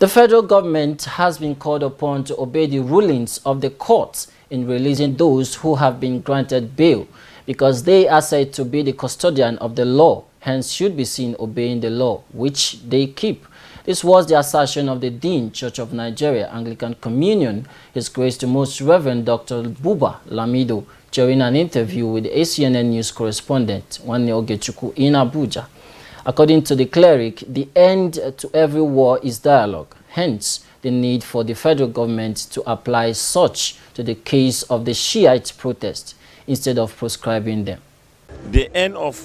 The federal government has been called upon to obey the rulings of the courts in releasing those who have been granted bail because they are said to be the custodian of the law, hence should be seen obeying the law, which they keep. This was the assertion of the Dean, Church of Nigeria, Anglican Communion, His Grace the Most Reverend Dr. Buba Lamido, during an interview with the ACNN news correspondent, Wanne Ogechuku, in Abuja. According to the cleric, the end to every war is dialogue, hence the need for the federal government to apply such to the case of the Shiite protest instead of proscribing them. The end of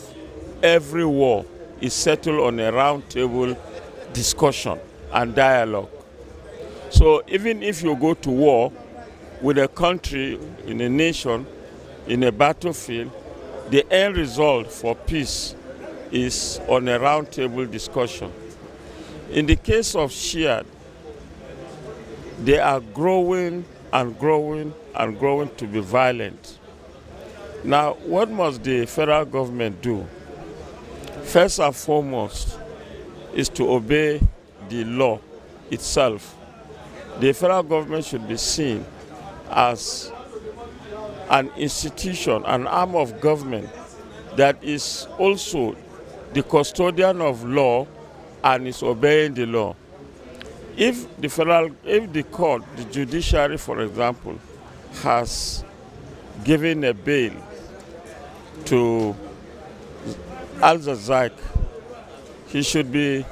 every war is settled on a round table discussion and dialogue. So even if you go to war with a country, in a nation, in a battlefield, the end result for peace is on a round table discussion. In the case of Shia, they are growing and growing and growing to be violent. Now, what must the federal government do? First and foremost is to obey the law itself. The federal government should be seen as an institution, an arm of government that is also the custodian of law and is obeying the law. If the court, the judiciary, for example, has given a bail to Al-Zazak, he should be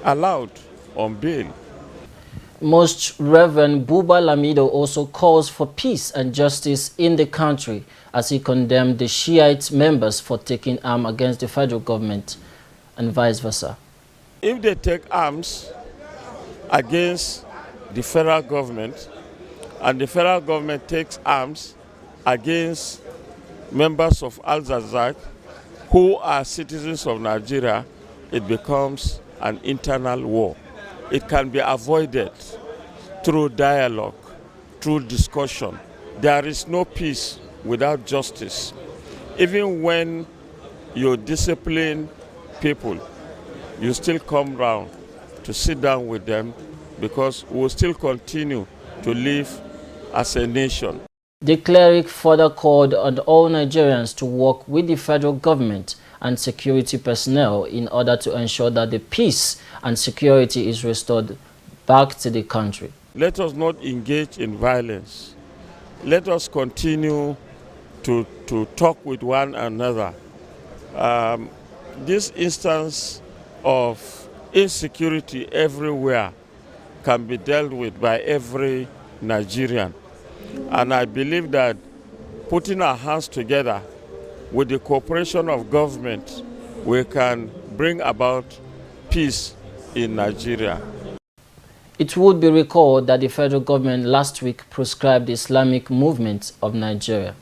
allowed on bail. Most Reverend Buba Lamido also calls for peace and justice in the country as he condemned the Shiite members for taking arms against the federal government and vice versa. If they take arms against the federal government and the federal government takes arms against members of Al-Zazak who are citizens of Nigeria, it becomes an internal war. It can be avoided through dialogue, through discussion. There is no peace without justice. Even when you discipline people, you still come round to sit down with them because we will still continue to live as a nation. The cleric further called on all Nigerians to work with the federal government and security personnel in order to ensure that the peace and security is restored back to the country. Let us not engage in violence. Let us continue to talk with one another. This instance of insecurity everywhere can be dealt with by every Nigerian. And I believe that putting our hands together with the cooperation of government, we can bring about peace in Nigeria. It would be recalled that the federal government last week proscribed the Islamic movement of Nigeria.